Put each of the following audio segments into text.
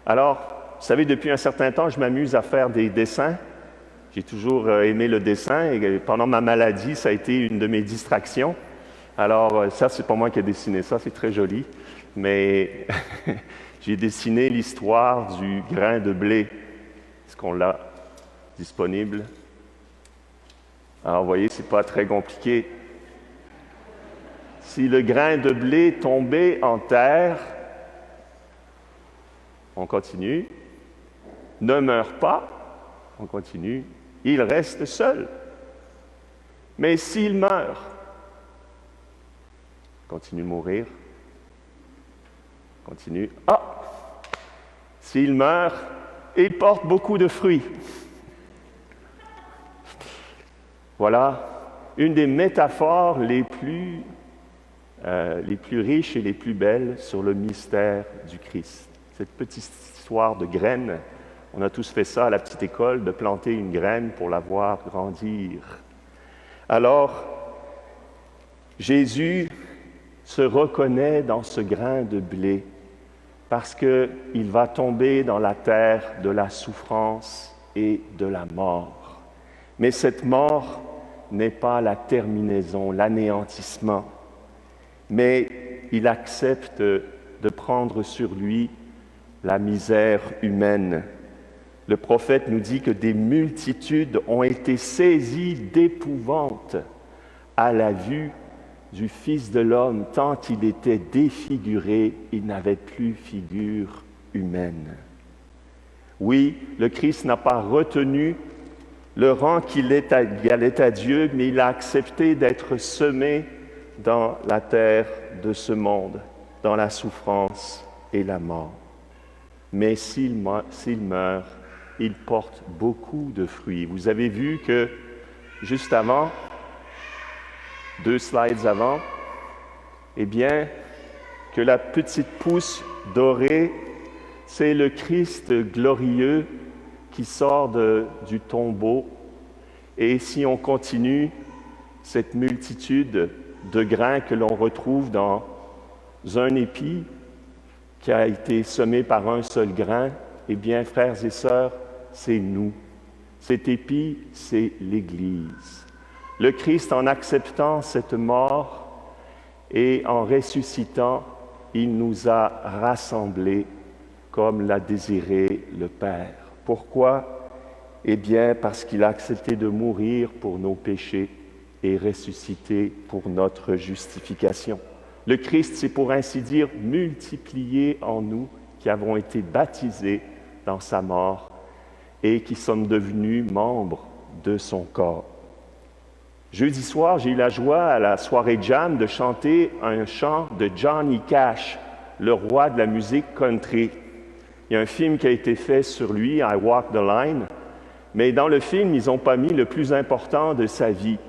Alors, vous savez, depuis un certain temps, je m'amuse à faire des dessins. J'ai toujours aimé le dessin et pendant ma maladie, ça a été une de mes distractions. Alors, ça, c'est pas moi qui ai dessiné ça, c'est très joli. Mais j'ai dessiné l'histoire du grain de blé. Est-ce qu'on l'a disponible? Alors, vous voyez, c'est pas très compliqué. Si le grain de blé tombait en terre, on continue, ne meurt pas, on continue, il reste seul. Mais s'il meurt, continue de mourir, continue. Ah! S'il meurt, il porte beaucoup de fruits. Voilà une des métaphores les plus riches et les plus belles sur le mystère du Christ. Cette petite histoire de graines, on a tous fait ça à la petite école, de planter une graine pour la voir grandir. Alors, Jésus se reconnaît dans ce grain de blé parce qu'il va tomber dans la terre de la souffrance et de la mort. Mais cette mort n'est pas la terminaison, l'anéantissement, mais il accepte de prendre sur lui la misère humaine. Le prophète nous dit que des multitudes ont été saisies d'épouvante à la vue du Fils de l'homme, tant il était défiguré, il n'avait plus figure humaine. Oui, le Christ n'a pas retenu le rang qu'il allait à Dieu, mais il a accepté d'être semé dans la terre de ce monde, dans la souffrance et la mort. Mais s'il meurt, il porte beaucoup de fruits. Vous avez vu que, juste avant, 2 slides avant, eh bien, que la petite pousse dorée, c'est le Christ glorieux qui sort du tombeau. Et si on continue, cette multitude de grains que l'on retrouve dans un épi qui a été semé par un seul grain, eh bien, frères et sœurs, c'est nous. Cet épi, c'est l'Église. Le Christ, en acceptant cette mort et en ressuscitant, il nous a rassemblés comme l'a désiré le Père. Pourquoi? Eh bien, parce qu'il a accepté de mourir pour nos péchés et ressusciter pour notre justification. Le Christ, c'est pour ainsi dire multiplié en nous qui avons été baptisés dans sa mort et qui sommes devenus membres de son corps. Jeudi soir, j'ai eu la joie à la soirée jam de chanter un chant de Johnny Cash, le roi de la musique country. Il y a un film qui a été fait sur lui, I Walk the Line, mais dans le film, ils n'ont pas mis le plus important de sa vie.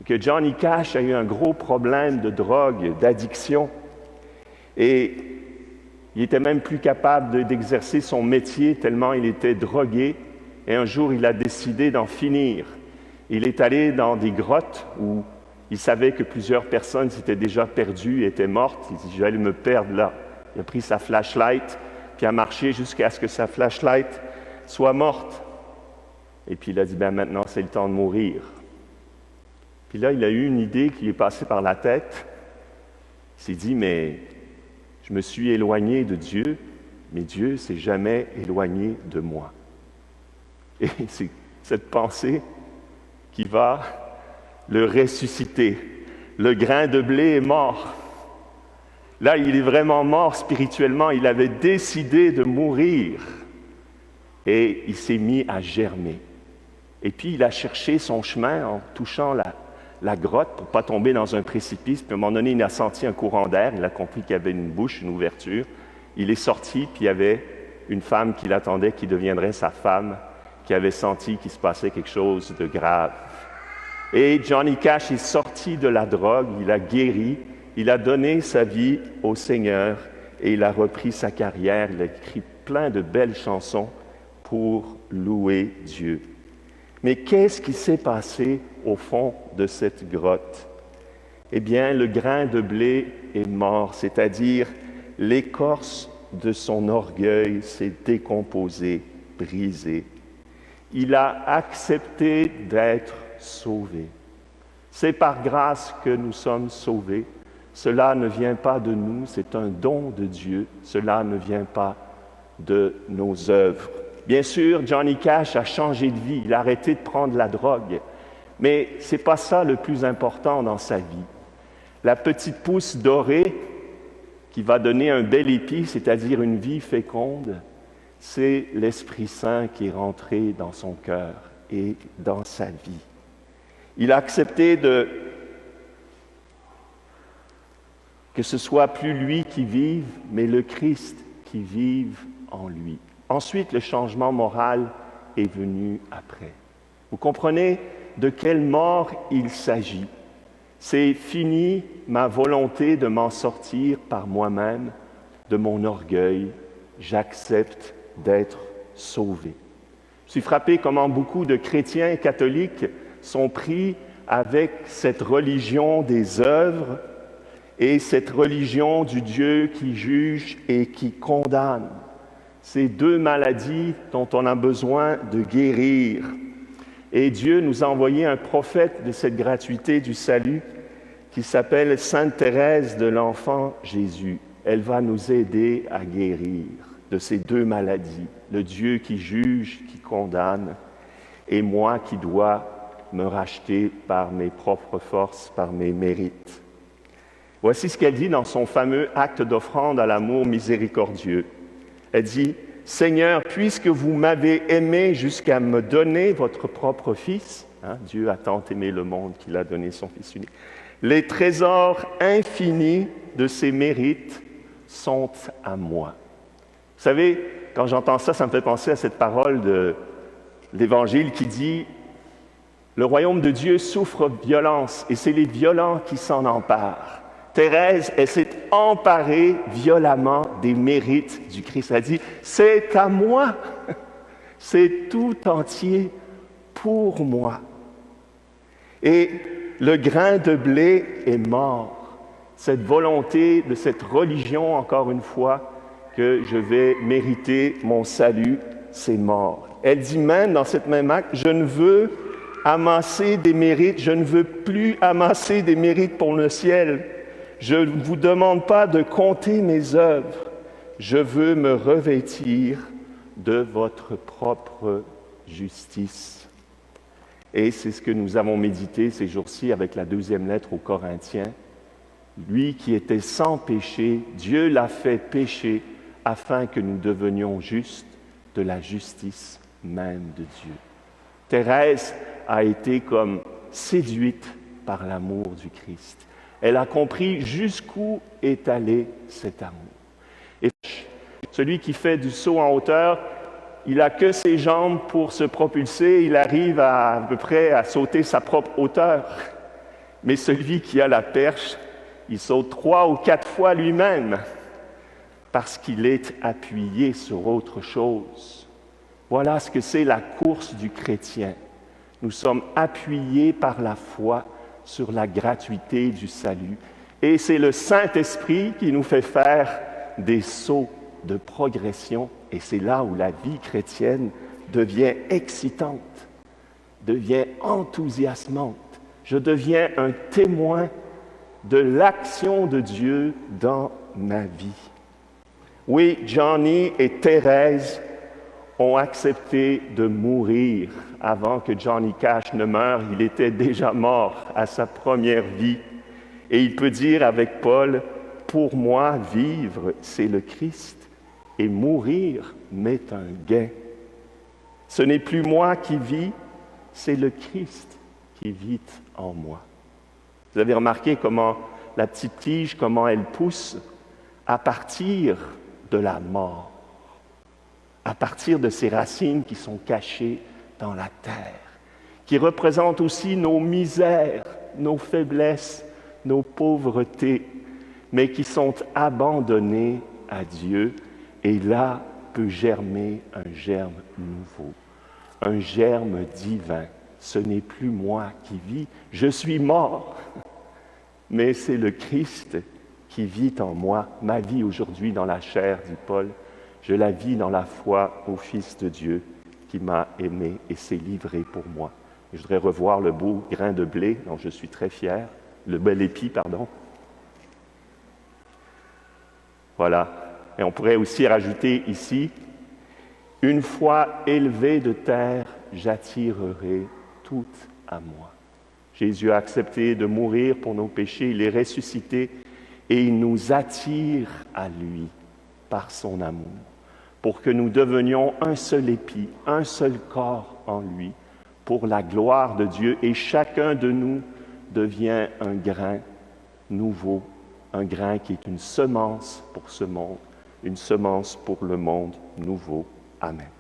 Que Johnny Cash a eu un gros problème de drogue, d'addiction, et il était même plus capable d'exercer son métier tellement il était drogué, et un jour, il a décidé d'en finir. Il est allé dans des grottes où il savait que plusieurs personnes s'étaient déjà perdues et étaient mortes. Il dit « Je vais aller me perdre là ». Il a pris sa flashlight, puis a marché jusqu'à ce que sa flashlight soit morte. Et puis il a dit « Maintenant, c'est le temps de mourir ». Puis là, il a eu une idée qui lui est passée par la tête. Il s'est dit « Mais je me suis éloigné de Dieu, mais Dieu ne s'est jamais éloigné de moi. » Et c'est cette pensée qui va le ressusciter. Le grain de blé est mort. Là, il est vraiment mort spirituellement. Il avait décidé de mourir. Et il s'est mis à germer. Et puis, il a cherché son chemin en touchant la grotte pour ne pas tomber dans un précipice. Puis, à un moment donné, il a senti un courant d'air. Il a compris qu'il y avait une bouche, une ouverture. Il est sorti, puis il y avait une femme qui l'attendait, qui deviendrait sa femme, qui avait senti qu'il se passait quelque chose de grave. Et Johnny Cash est sorti de la drogue, il a guéri, il a donné sa vie au Seigneur et il a repris sa carrière. Il a écrit plein de belles chansons pour louer Dieu. Mais qu'est-ce qui s'est passé au fond de cette grotte? Eh bien, le grain de blé est mort, c'est-à-dire l'écorce de son orgueil s'est décomposé, brisé. Il a accepté d'être sauvé. C'est par grâce que nous sommes sauvés. Cela ne vient pas de nous, c'est un don de Dieu. Cela ne vient pas de nos œuvres. Bien sûr, Johnny Cash a changé de vie, il a arrêté de prendre la drogue. Mais ce n'est pas ça le plus important dans sa vie. La petite pousse dorée qui va donner un bel épi, c'est-à-dire une vie féconde, c'est l'Esprit Saint qui est rentré dans son cœur et dans sa vie. Il a accepté que ce soit plus lui qui vive, mais le Christ qui vive en lui. Ensuite, le changement moral est venu après. Vous comprenez de quelle mort il s'agit? C'est fini ma volonté de m'en sortir par moi-même, de mon orgueil. J'accepte d'être sauvé. Je suis frappé comment beaucoup de chrétiens catholiques sont pris avec cette religion des œuvres et cette religion du Dieu qui juge et qui condamne. Ces deux maladies dont on a besoin de guérir. Et Dieu nous a envoyé un prophète de cette gratuité du salut qui s'appelle Sainte Thérèse de l'Enfant Jésus. Elle va nous aider à guérir de ces deux maladies, le Dieu qui juge, qui condamne, et moi qui dois me racheter par mes propres forces, par mes mérites. Voici ce qu'elle dit dans son fameux acte d'offrande à l'amour miséricordieux. Elle dit « Seigneur, puisque vous m'avez aimé jusqu'à me donner votre propre Fils, Dieu a tant aimé le monde qu'il a donné son Fils unique, les trésors infinis de ses mérites sont à moi. » Vous savez, quand j'entends ça, ça me fait penser à cette parole de l'Évangile qui dit « Le royaume de Dieu souffre violence et c'est les violents qui s'en emparent. » Thérèse, elle s'est emparée violemment des mérites du Christ. Elle dit « C'est à moi, c'est tout entier pour moi. » Et le grain de blé est mort. Cette volonté de cette religion, encore une fois, que je vais mériter mon salut, c'est mort. Elle dit même dans cette même acte, je ne veux amasser des mérites, je ne veux plus amasser des mérites pour le ciel. Je ne vous demande pas de compter mes œuvres, je veux me revêtir de votre propre justice. Et c'est ce que nous avons médité ces jours-ci avec la deuxième lettre aux Corinthiens. Lui qui était sans péché, Dieu l'a fait pécher afin que nous devenions justes de la justice même de Dieu. Thérèse a été comme séduite par l'amour du Christ. Elle a compris jusqu'où est allé cet amour. Et celui qui fait du saut en hauteur, il n'a que ses jambes pour se propulser, il arrive à peu près à sauter sa propre hauteur. Mais celui qui a la perche, il saute 3 ou 4 fois lui-même parce qu'il est appuyé sur autre chose. Voilà ce que c'est la course du chrétien. Nous sommes appuyés par la foi sur la gratuité du salut. Et c'est le Saint-Esprit qui nous fait faire des sauts de progression. Et c'est là où la vie chrétienne devient excitante, devient enthousiasmante. Je deviens un témoin de l'action de Dieu dans ma vie. Oui, Johnny et Thérèse ont accepté de mourir avant que Johnny Cash ne meure. Il était déjà mort à sa première vie. Et il peut dire avec Paul, « Pour moi, vivre, c'est le Christ, et mourir m'est un gain. Ce n'est plus moi qui vis, c'est le Christ qui vit en moi. » Vous avez remarqué comment la petite tige, comment elle pousse à partir de la mort, à partir de ces racines qui sont cachées dans la terre, qui représentent aussi nos misères, nos faiblesses, nos pauvretés, mais qui sont abandonnées à Dieu. Et là peut germer un germe nouveau, un germe divin. Ce n'est plus moi qui vis, je suis mort, mais c'est le Christ qui vit en moi. Ma vie aujourd'hui dans la chair, dit Paul, je la vis dans la foi au Fils de Dieu qui m'a aimé et s'est livré pour moi. Et je voudrais revoir le beau grain de blé dont je suis très fier, le bel épi, pardon. Voilà. Et on pourrait aussi rajouter ici, une fois élevé de terre, j'attirerai tout à moi. Jésus a accepté de mourir pour nos péchés, il est ressuscité et il nous attire à lui par son amour, pour que nous devenions un seul épi, un seul corps en lui, pour la gloire de Dieu, et chacun de nous devient un grain nouveau, un grain qui est une semence pour ce monde, une semence pour le monde nouveau. Amen.